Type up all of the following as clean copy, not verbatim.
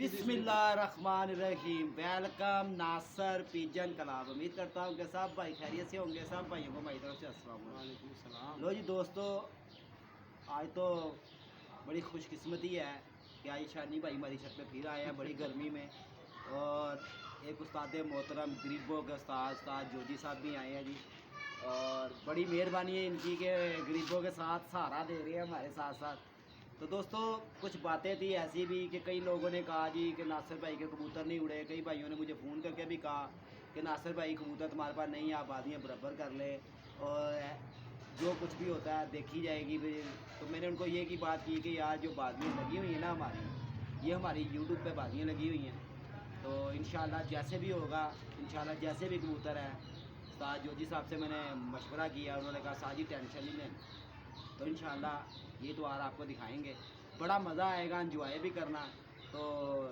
बिस्मिल्लाहिर्रहमानिर्रहीम। वेलकम नासर pigeon club. उम्मीद करता हूँ कि सब भाई खैरियत से होंगे। सब भाइयों को मेरी तरफ से अस्सलाम वालेकुम। लो जी दोस्तों, आज तो बड़ी खुशकिस्मती है कि आज शानी भाई हमारी छत पे फिर आए हैं बड़ी गर्मी में। और एक उस्ताद मोहतरम गरीबों के उस्ताद जोजी साहब भी आए हैं जी। और बड़ी मेहरबानी है इनकी कि गरीबों के साथ सहारा दे रहे हैं हमारे साथ साथ। तो दोस्तों, कुछ बातें थी ऐसी भी कि कई लोगों ने कहा जी कि नासिर भाई के कबूतर नहीं उड़े। कई भाइयों ने मुझे फ़ोन करके भी कहा कि नासिर भाई कबूतर तुम्हारे पास नहीं, आप आदमियाँ बराबर कर ले और जो कुछ भी होता है देखी जाएगी भी। तो मैंने उनको ये की बात की कि यार जो बाजियाँ लगी हुई हैं ना हमारी, ये हमारी यूट्यूब पे बाजियाँ लगी हुई हैं। तो इंशाल्लाह जैसे भी होगा, इंशाल्लाह जैसे भी कबूतर है, उस्ताद जोजी साहब से मैंने मशवरा किया, उन्होंने कहा साजी टेंशन नहीं लेना। तो इंशाल्लाह ये तो आज आपको दिखाएंगे, बड़ा मज़ा आएगा, इंजॉय भी करना। तो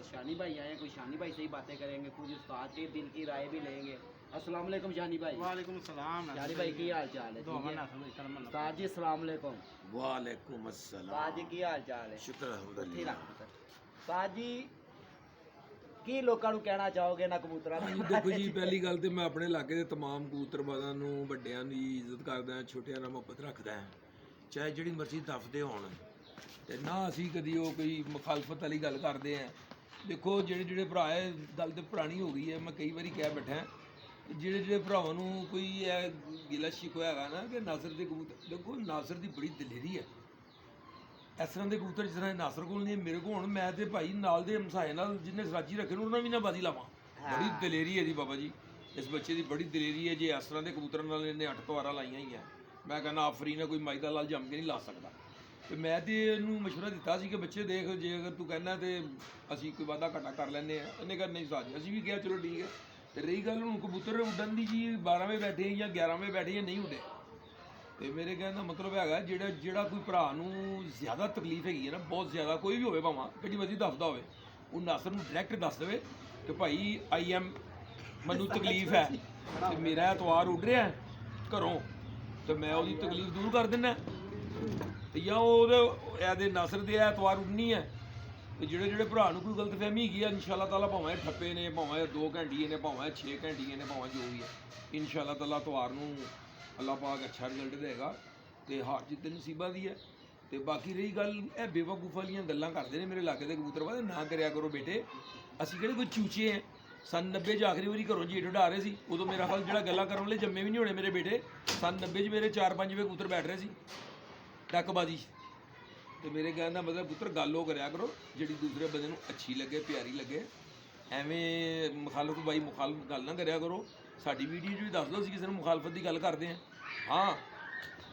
शानी भाई आए, कोई शानी भाई से ही बातें करेंगे, कुछ उस्ताद के दिल की राय भी लेंगे। अस्सलाम वालेकुम शानी भाई। वालेकुम सलाम। शानी भाई की हाल चाल है? उस्ताद जी अस्सलाम वालेकुम। वालेकुम अस्सलाम। उस्ताद जी की हाल चाल है? शुक्र अल्हम्दुलिल्लाह। उस्ताद जी ਕੀ ਲੋਕਾਂ ਨੂੰ ਕਹਿਣਾ ਚਾਹੋਗੇ ਨਾ ਕਬੂਤਰਾਂ ਦੇ? देखो जी, पहली गल तो मैं अपने इलाके के तमाम कबूतरबाज़ां नूं ਵੱਡਿਆਂ ਦੀ ਇੱਜ਼ਤ ਕਰਦਾ, ਛੋਟਿਆਂ ਨਾਲ ਮੁਹੱਬਤ ਰੱਖਦਾ, ਚਾਹੇ ਜਿਹੜੀ ਮਰਜ਼ੀ ਦਫਦੇ ਹੋਣ, ਤੇ ਨਾ ਅਸੀਂ ਕਦੀ ਉਹ ਕੋਈ ਮੁਖਾਲਫਤ ਵਾਲੀ ਗੱਲ ਕਰਦੇ ਆ। ਦੇਖੋ ਜਿਹੜੇ ਭਰਾ ਹੈ, ਗੱਲ ਤੇ ਪੁਰਾਣੀ ਹੋ ਗਈ ਹੈ, ਮੈਂ ਕਈ ਵਾਰੀ ਕਹਿ ਬੈਠਾ ਜਿਹੜੇ ਭਰਾਵਾਂ ਨੂੰ ਕੋਈ ਇਹ ਗਿਲਾ ਸ਼ਿਕਵਾ ਹੈਗਾ ਨਾ ਕਿ ਨਾਸਰ ਦੇ ਕਬੂਤਰ, ਦੇਖੋ ਨਾਸਰ ਦੀ ਬੜੀ ਦਲੇਰੀ ਹੈ। ਇਸ ਤਰ੍ਹਾਂ ਦੇ ਕਬੂਤਰ ਜਿਸ ਤਰ੍ਹਾਂ ਨਾਸਰ ਕੋਲ ਨਹੀਂ, ਮੇਰੇ ਕੋਲ ਹੁਣ ਮੈਂ ਤੇ ਭਾਈ ਨਾਲ ਦੇ ਹਮਸਾਏ ਨਾਲ ਜਿਹਨੇ ਸਰਾਜੀ ਰੱਖੇ ਨੂੰ ਉਹਨਾਂ ਵੀ ਨਾ ਬਾਜ਼ੀ ਲਾਵਾਂ। ਬੜੀ ਦਲੇਰੀ ਹੈ ਜੀ ਬਾਬਾ ਜੀ, ਇਸ ਬੱਚੇ ਦੀ ਬੜੀ ਦਲੇਰੀ ਹੈ। ਜੇ ਇਸ ਤਰ੍ਹਾਂ ਦੇ ਕਬੂਤਰਾਂ ਨਾਲ ਇਹਨੇ 8 ਤਵਾਰਾਂ ਲਾਈਆਂ ਹੀ ਹੈ, ਮੈਂ ਕਹਿੰਦਾ ਆਫਰੀ ਨਾ ਕੋਈ ਮਾਈ ਦਾ ਲਾਲ ਜੰਮ ਕੇ ਨਹੀਂ ਲਾ ਸਕਦਾ। ਤੇ ਮੈਂ ਤੇ ਇਹਨੂੰ ਮਸ਼ਵਰਾ ਦਿੱਤਾ ਸੀ ਕਿ ਬੱਚੇ ਦੇਖ, ਜੇ ਅਗਰ ਤੂੰ ਕਹਿੰਦਾ ਤੇ ਅਸੀਂ ਕੋਈ ਵਾਧਾ ਘਾਟਾ ਕਰ ਲੈਂਦੇ ਆ। ਇਹਨੇ ਕਹਿੰਦਾ ਨਹੀਂ ਸਾਜ, ਅਸੀਂ ਵੀ ਕਿਹਾ ਚਲੋ ਠੀਕ ਹੈ। ਤੇ ਰਹੀ ਗੱਲ ਹੁਣ ਕਬੂਤਰ ਉੱਡਣ ਦੀ ਜੀ, 12 ਵਜੇ ਬੈਠੇ ਜਾਂ 11 ਵਜੇ ਬੈਠੇ ਜਾਂ ਨਹੀਂ ਉੱਡੇ। ਤੇ ਮੇਰੇ ਕਹਿਣ ਦਾ ਮਤਲਬ ਹੈਗਾ ਜਿਹੜਾ ਕੋਈ ਭਰਾ ਨੂੰ ਜ਼ਿਆਦਾ ਤਕਲੀਫ ਹੈਗੀ ਹੈ ਨਾ, ਬਹੁਤ ਜ਼ਿਆਦਾ, ਕੋਈ ਵੀ ਹੋਵੇ ਭਾਵਾਂ ਕਿਹੜੀ ਮਰਜ਼ੀ ਦੱਸਦਾ ਹੋਵੇ, ਉਹ ਨਾਸਰ ਨੂੰ ਡਾਇਰੈਕਟ ਦੱਸ ਦੇਵੇ ਕਿ ਭਾਈ ਮੈਨੂੰ ਤਕਲੀਫ ਹੈ ਤੇ ਮੇਰਾ ਐਤਵਾਰ ਉੱਡ ਰਿਹਾ ਘਰੋਂ, ਤੇ ਮੈਂ ਉਹਦੀ ਤਕਲੀਫ ਦੂਰ ਕਰ ਦਿੰਦਾ। ਤੇ ਜਾਂ ਇਹਦੇ ਨਾਸਰ ਦੇ ਐਤਵਾਰ ਉੱਡਣੀ ਹੈ। ਤੇ ਜਿਹੜੇ ਭਰਾ ਨੂੰ ਕੋਈ ਗਲਤਫਹਿਮੀ ਹੈਗੀ ਆ, ਇਨਸ਼ਾਅੱਲਾ ਤਾਲਾ ਭਾਵੇਂ ਠੱਪੇ ਨੇ, ਭਾਵੇਂ 2 ਘੰਟੀਏ ਨੇ, ਭਾਵੇਂ 6 ਘੰਟੀਏ ਨੇ, ਭਾਵੇਂ ਜੋ ਵੀ ਹੈ, ਇਨਸ਼ਾਅੱਲਾ ਤਾਲਾ ਐਤਵਾਰ ਨੂੰ ਅੱਲਾਹ ਪਾਕ ਅੱਛਾ ਰਿਜ਼ਲਟ ਦੇਗਾ ਤੇ ਹਾਰ ਜਿੱਤ ਨਸੀਬਾਂ ਦੀ ਹੈ। ਤੇ ਬਾਕੀ ਰਹੀ ਗੱਲ, ਇਹ ਬੇਵਕੂਫ ਵਾਲੀਆਂ ਗੱਲਾਂ ਕਰਦੇ ਨੇ ਮੇਰੇ ਇਲਾਕੇ ਦੇ ਕਬੂਤਰਬਾਜ਼, ਨਾ ਕਰਿਆ ਕਰੋ ਬੇਟੇ। ਅਸੀਂ ਕਿਹੜੇ ਕੋਈ ਚੂਚੇ ਹੈ? ਸੰਨ 90 'ਚ ਆਖਰੀ ਵਾਰੀ ਘਰੋਂ ਜੇਠ ਉਡਾ ਰਹੇ ਸੀ, ਉਦੋਂ ਮੇਰਾ ਹਾਲ ਜਿਹੜਾ ਗੱਲਾਂ ਕਰਨ ਵਾਲੇ ਜੰਮੇ ਵੀ ਨਹੀਂ ਹੋਣੇ ਮੇਰੇ ਬੇਟੇ। ਸੰਨ 90 'ਚ ਮੇਰੇ 4-5 ਕਬੂਤਰ ਬੈਠ ਰਹੇ ਸੀ ਟੱਕਬਾਜ਼ੀ। ਤੇ ਮੇਰੇ ਕਹਿਣ ਦਾ ਮਤਲਬ ਪੁੱਤਰ ਗੱਲ ਉਹ ਕਰਿਆ ਕਰੋ ਜਿਹੜੀ ਦੂਸਰੇ ਬੰਦੇ ਨੂੰ ਅੱਛੀ ਲੱਗੇ, ਪਿਆਰੀ ਲੱਗੇ। ਐਵੇਂ ਮੁਖਾਲਫ ਗੱਲ ਨਾ ਕਰਿਆ ਕਰੋ। ਸਾਡੀ ਵੀਡੀਓ 'ਚ ਵੀ ਦੱਸ ਦਿਓ ਅਸੀਂ ਕਿਸੇ ਨੂੰ ਮੁਖਾਲਫਤ ਦੀ ਗੱਲ ਕਰਦੇ ਹਾਂ। ਹਾਂ,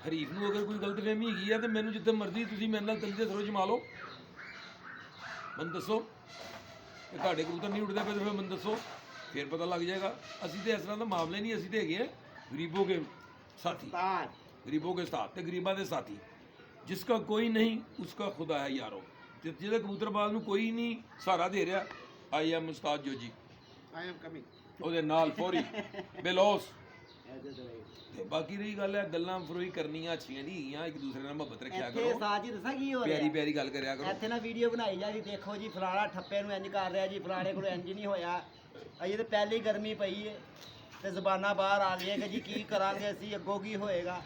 ਹਰੀਫ ਨੂੰ ਅਗਰ ਕੋਈ ਗਲਤਫਹਿਮੀ ਹੈਗੀ ਆ ਤੇ ਮੈਨੂੰ ਜਿੱਥੇ ਮਰਜ਼ੀ ਤੁਸੀਂ ਮੇਰੇ ਨਾਲ ਤਲੀ ਦੇ ਥਰੋ ਜਮਾ ਲਓ, ਮੈਨੂੰ ਦੱਸੋ ਕਿ ਤੁਹਾਡੇ ਕਬੂਤਰ ਨਹੀਂ ਉੱਡਦੇ ਪਏ, ਫਿਰ ਮੈਨੂੰ ਦੱਸੋ, ਫਿਰ ਪਤਾ ਲੱਗ ਜਾਏਗਾ। ਅਸੀਂ ਤੇ ਇਸ ਤਰ੍ਹਾਂ ਦਾ ਮਾਮਲਾ ਨਹੀਂ, ਅਸੀਂ ਤੇ ਹੈਗੇ ਆ ਗਰੀਬੋਂ ਕੇ ਸਾਥੀ, ਗਰੀਬੋਂ ਕੇ ਸਾਥ ਤੇ ਗਰੀਬਾਂ ਦੇ ਸਾਥੀ। ਜਿਸਕਾ ਕੋਈ ਨਹੀਂ ਉਸਕਾ ਖੁਦਾ ਹੈ ਯਾਰੋ। ਤੇ ਜਿਹਦੇ ਕਬੂਤਰਬਾਜ਼ ਨੂੰ ਕੋਈ ਨਹੀਂ ਸਹਾਰਾ ਦੇ ਰਿਹਾ, ਆਈ ਐਮ ਉਸਤਾਦ ਜੋਜੀ, ਆਈ ਐਮ ਕਮਿੰਗ, ਉਹਦੇ ਨਾਲ ਫੌਰੀ ਬੇਲੋਸ। ਤੇ ਬਾਕੀ ਰਹੀ ਗੱਲ ਹੈ, ਗੱਲਾਂ ਫਰੋਈ ਕਰਨੀਆਂ ਅੱਛੀਆਂ ਨਹੀਂ ਹੈਗੀਆਂ, ਇੱਕ ਦੂਸਰੇ ਨਾਲ ਮੁਹੱਬਤ ਰੱਖਿਆ ਕਰੋ, ਉਸਤਾਦ ਜੀ ਦੱਸਾਂ ਕੀ ਹੋ ਰਿਹਾ, ਪਿਆਰੀ ਪਿਆਰੀ ਗੱਲ ਕਰਿਆ ਕਰੋ। ਇੱਥੇ ਨਾ ਵੀਡੀਓ ਬਣਾਈ ਜਾ ਜੀ, ਦੇਖੋ ਜੀ ਫਲਾਣਾ ਠੱਪੇ ਨੂੰ ਇੰਜ ਕਰ ਰਿਹਾ ਜੀ, ਫਲਾਣੇ ਕੋਲ ਇੰਜ ਨਹੀਂ ਹੋਇਆ। ਅਜੇ ਤਾਂ ਪਹਿਲੀ ਗਰਮੀ ਪਈ ਹੈ ਤੇ ਜ਼ਬਾਨਾਂ ਬਾਹਰ ਆ ਗਈਆਂ ਕਿ ਜੀ ਕੀ ਕਰਾਂਗੇ ਅਸੀਂ, ਅੱਗੋਂ ਕੀ ਹੋਏਗਾ।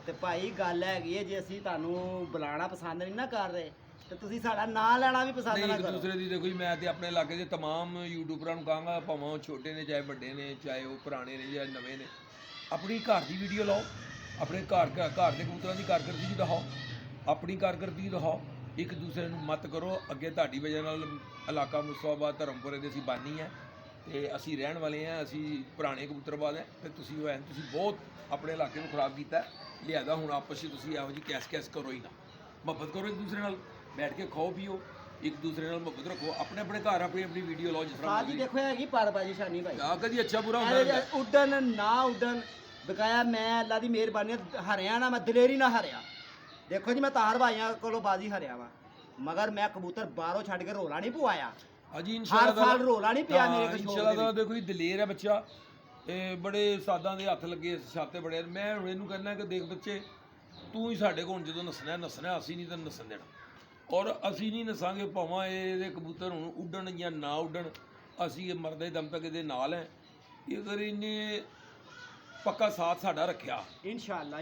ਤੇ ਭਾਈ ਗੱਲ ਹੈਗੀ ਹੈ, ਜੇ ਅਸੀਂ ਤੁਹਾਨੂੰ ਬੁਲਾਉਣਾ ਪਸੰਦ ਨਹੀਂ ਨਾ ਕਰ ਰਹੇ ਤੇ ਤੁਸੀਂ ਸਾਡਾ ਨਾਂ ਲੈਣਾ ਵੀ ਪਸੰਦ ਨਾ ਕਰੋ। ਇੱਕ ਦੂਸਰੇ ਦੀ ਦੇਖੋ ਜੀ, ਮੈਂ ਤੇ ਆਪਣੇ ਇਲਾਕੇ ਦੇ ਤਮਾਮ ਯੂਟਿਊਬਰਾਂ ਨੂੰ ਕਹਾਂਗਾ, ਭਾਵੇਂ ਉਹ ਛੋਟੇ ਨੇ ਚਾਹੇ ਵੱਡੇ ਨੇ, ਚਾਹੇ ਉਹ ਪੁਰਾਣੇ ਨੇ ਜਾਂ ਨਵੇਂ ਨੇ, ਆਪਣੀ ਘਰ ਦੀ ਵੀਡੀਓ ਲਾਓ, ਆਪਣੇ ਘਰ ਦੇ ਕਬੂਤਰਾਂ ਦੀ ਕਾਰਕਰਦਗੀ ਦਿਖਾਓ, ਆਪਣੀ ਕਾਰਕਰਦਗੀ ਦਿਖਾਓ, ਇੱਕ ਦੂਸਰੇ ਨੂੰ ਮਤ ਕਰੋ। ਅੱਗੇ ਤੁਹਾਡੀ ਵਜ੍ਹਾ ਨਾਲ ਇਲਾਕਾ ਮੁਸਤਾਬਾਦ ਧਰਮਪੁਰੇ ਦੇ ਅਸੀਂ ਬਾਨੀ ਹੈ ਤੇ ਅਸੀਂ ਰਹਿਣ ਵਾਲੇ ਹਾਂ, ਅਸੀਂ ਪੁਰਾਣੇ ਕਬੂਤਰਬਾਜ਼ ਹੈ ਤੇ ਤੁਸੀਂ ਬਹੁਤ ਆਪਣੇ ਇਲਾਕੇ ਨੂੰ ਖਰਾਬ ਕੀਤਾ। ਲਿਆਦਾ ਹੁਣ ਆਪਸ ਵਿੱਚ ਤੁਸੀਂ ਇਹੋ ਜਿਹੀ ਕੈਸ ਕਰੋ ਹੀ ਨਾ, ਮੁਹੱਬਤ ਕਰੋ ਇੱਕ ਦੂਸਰੇ ਨਾਲ, ਬੈਠ ਕੇ ਖਾਓ ਪੀਓ, ਇੱਕ ਦੂਸਰੇ ਨਾਲ ਮੁਹੱਬਤ ਰੱਖੋ, ਆਪਣੇ ਘਰ ਆਪਣੀ ਵੀਡੀਓ ਲਾਓ ਜਿਸ ਤਰ੍ਹਾਂ ਜੀ। ਦੇਖੋ ਹੈਗੀ ਪਰਬਾਜੀ ਸ਼ਾਨੀ ਭਾਈ, ਆ ਕਦੀ ਅੱਛਾ ਬੁਰਾ ਹੁੰਦਾ ਉੱਡਣ ਨਾ ਉੱਡਣ ਬਕਾਇਆ, ਮੈਂ ਅੱਲਾ ਦੀ ਮਿਹਰਬਾਨੀ ਹਰਿਆ ਨਾ, ਮੈਂ ਦਲੇਰੀ ਨਾ ਹਰਿਆ। ਦੇਖੋ ਜੀ, ਮੈਂ ਤਾਰ ਭਾਈਆਂ ਕੋਲੋਂ ਬਾਜ਼ੀ ਹਰਿਆ ਵਾ, ਮਗਰ ਮੈਂ ਕਬੂਤਰ ਬਾਹਰੋਂ ਛੱਡ ਕੇ ਰੋਲਾ ਨਹੀਂ ਪਵਾਇਆ। ਹਾਂਜੀ ਹਰ ਸਾਲ ਰੋਲਾ ਨਹੀਂ ਪਿਆ ਮੇਰੇ ਕੋਲ। ਇਨਸ਼ਾਅੱਲਾ ਦੇਖੋ ਜੀ, ਦਲੇਰ ਹੈ ਬੱਚਾ, ਇਹ ਬੜੇ ਸਾਦਾਂ ਦੇ ਹੱਥ ਲੱਗੇ ਛਾਤੇ ਬੜੇ। ਮੈਂ ਹੁਣ ਇਹਨੂੰ ਕਹਿੰਦਾ ਕਿ ਦੇਖ ਬੱਚੇ, ਤੂੰ ਹੀ ਸਾਡੇ ਕੋਲ ਜਦੋਂ ਨੱਸਣਾ ਅਸੀਂ ਨਹੀਂ ਤੈਨੂੰ ਨੱਸਣ ਦੇਣਾ। ਔਰ ਅਸੀਂ ਨਹੀਂ ਨਸਾਂਗੇ ਭਾਵੇਂ ਇਹਦੇ ਕਬੂਤਰ ਹੁਣ ਉੱਡਣ ਜਾਂ ਨਾ ਉੱਡਣ, ਅਸੀਂ ਇਹ ਮਰਦੇ ਦਮ ਤੱਕ ਇਹਦੇ ਨਾਲ ਹੈ। ਇਹ ਅਗਰ ਇਹਨੇ ਪੱਕਾ ਸਾਥ ਸਾਡਾ ਰੱਖਿਆ, ਇਨਸ਼ਾਅੱਲਾ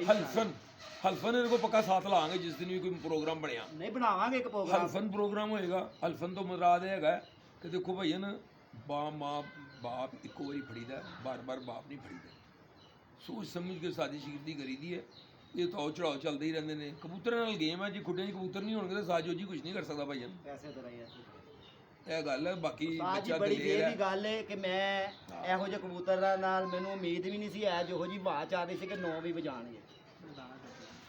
ਹਲਫਨ ਇਹਦੇ ਕੋਲ ਪੱਕਾ ਸਾਥ ਲਾਵਾਂਗੇ ਜਿਸ ਦਿਨ ਵੀ ਕੋਈ ਪ੍ਰੋਗਰਾਮ ਬਣਿਆ। ਨਹੀਂ ਬਣਾਵਾਂਗੇ ਇੱਕ ਪ੍ਰੋਗਰਾਮ, ਹਲਫਨ ਪ੍ਰੋਗਰਾਮ ਹੋਏਗਾ। ਹਲਫਨ ਤੋਂ ਮੁਰਾਦ ਇਹ ਹੈਗਾ ਕਿ ਦੇਖੋ ਭਾਈਨ ਮਾਂ ਬਾਪ ਇੱਕੋ ਵਾਰੀ ਫੜੀਦਾ, ਬਾਰ-ਬਾਰ ਬਾਪ ਨਹੀਂ ਫੜੀਦਾ। ਸੋਚ ਸਮਝ ਕੇ ਸਾਜ਼ਿਸ਼ਗਿਰਦੀ ਕਰੀਦੀ ਹੈ। ਇਹ ਤਾਂ ਚੜਾਓ ਚੱਲਦੇ ਹੀ ਰਹਿੰਦੇ ਨੇ। ਕਬੂਤਰਾਂ ਨਾਲ ਗੇਮ ਹੈ, ਜੇ ਖੁੱਡਿਆਂ 'ਚ ਕਬੂਤਰ ਨਹੀਂ ਹੋਣਗੇ ਤਾਂ ਸਾਜੋ ਜੀ ਕੁਝ ਨਹੀਂ ਕਰ ਸਕਦਾ ਭਾਈਨ। ਐਸੇ ਤਰ੍ਹਾਂ ਹੀ ਇਹ ਗੱਲ ਹੈ। ਬਾਕੀ ਸਾਜੀ ਬੱਚਾ ਬੜੀ ਦਲੇਰ ਦੇਰ ਹੈ। ਦੀ ਗੱਲ ਹੈ ਕਿ ਮੈਂ ਇਹੋ ਜਿਹੇ ਕਬੂਤਰਾਂ ਨਾਲ ਮੈਨੂੰ ਉਮੀਦ ਵੀ ਨਹੀਂ ਸੀ ਹੈ, ਜਿਹੋ ਜੀ ਆਵਾਜ਼ ਆ ਰਹੀ ਸੀ ਕਿ 9 ਵੀ ਵਜਾਣਗੇ।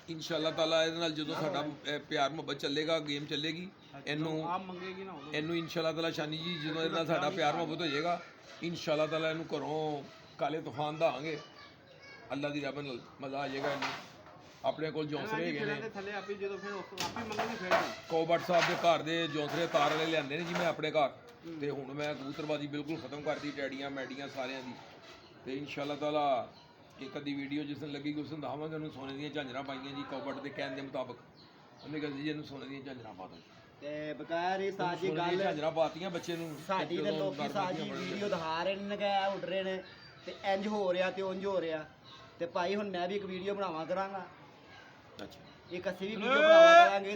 ਇਨਸ਼ਾਅੱਲਾ ਤਾਲਾ ਇਹਦੇ ਨਾਲ ਜਦੋਂ ਸਾਡਾ ਪਿਆਰ ਮੁਹੱਬਤ ਚੱਲੇਗਾ, ਗੇਮ ਚੱਲੇਗੀ, ਇਹਨੂੰ ਆਪ ਮੰਗੇਗੀ ਨਾ ਉਦੋਂ। ਇਹਨੂੰ ਇਨਸ਼ਾਅੱਲਾ ਤਾਲਾ ਸ਼ਾਨੀ ਜੀ ਜਦੋਂ ਇਹਦੇ ਨਾਲ ਸਾਡਾ ਪਿਆਰ ਮੁਹੱਬਤ ਹੋ ਜਾਏਗਾ, ਇਨਸ਼ਾਅੱਲਾ ਤਾਲਾ ਇਹਨੂੰ ਘਰੋਂ ਕਾਲੇ ਤੂਫਾਨ ਦਵਾਂਗੇ। ਅੱਲਾ ਦੀ ਰਹਿਮਤ ਨਾਲ ਮਜ਼ਾ ਆ ਜਾਏਗਾ ਇਹਨੂੰ। ਆਪਣੇ ਕੋਲ ਜੌਂਸਰੇ ਹੈਗੇ ਨੇ, ਥੱਲੇ ਆਪੀ ਜਦੋਂ ਫਿਰ ਆਪੀ ਮੰਗੇਗੀ ਫਿਰ ਕੋਬਟ ਸਾਹਿਬ ਦੇ ਘਰ ਦੇ ਜੌਂਸਰੇ ਤਾਰ ਵਾਲੇ ਲਿਆਂਦੇ ਨੇ ਜੀ ਮੈਂ ਆਪਣੇ ਘਰ, ਤੇ ਹੁਣ ਮੈਂ ਕਬੂਤਰਬਾਜ਼ੀ ਬਿਲਕੁਲ ਖਤਮ ਕਰਤੀ, ਟੈਡੀਆਂ ਮੈਡੀਆਂ ਸਾਰਿਆਂ ਦੀ। ਤੇ ਇਨਸ਼ਾਅੱਲਾ ਤਾਲਾ ਇੱਕ ਅੱਧੀ ਵੀਡੀਓ ਜਿਸ ਦਿਨ ਲੱਗੇਗੀ ਉਸ ਦਿਨ ਦਿਖਾਵਾਂਗੇ ਉਹਨੂੰ ਸੋਨੇ ਦੀਆਂ ਝਾਂਜਰਾਂ ਪਾਈਆਂ ਜੀ ਕੋਬਟ ਦੇ ਕਹਿਣ ਦੇ ਮੁਤਾਬਕ। ਉਹਨੇ ਕਿਹਾ ਜੀ ਇਹਨੂੰ ਸੋਨੇ ਦੀਆਂ ਝਾਂਜਰਾਂ ਪਾ ਦਿਓ। ਤੇ ਬਕਾਇਰ ਇਹ ਸਾਜੀ ਸੋਨੇ ਦੀਆਂ ਗੱਲ ਝਾਂਜਰਾਂ ਪਾਤੀਆਂ ਬੱਚੇ ਨੂੰ। ਸਾਡੀ ਤੇ ਲੋਕੀ ਸਾਜੀ ਵੀਡੀਓ ਦਿਖਾ ਰਹੇ ਨੇ ਕਿ ਇਹ ਉੱਡ ਰਹੇ ਨੇ ਤੇ ਇੰਜ ਹੋ ਰਿਹਾ ਤੇ ਉਂਝ ਹੋ ਰਿਹਾ। ਤੇ ਭਾਈ ਹੁਣ ਮੈਂ ਵੀ ਇੱਕ ਵੀਡੀਓ ਬਣਾਵਾਂ ਕਰਾਂਗਾ, ਅੱਛਾ ਇੱਕ ਅਸੀਂ ਵੀ ਵੀਡੀਓ ਬਣਾਵਾਂ ਕਰਾਂਗੇ।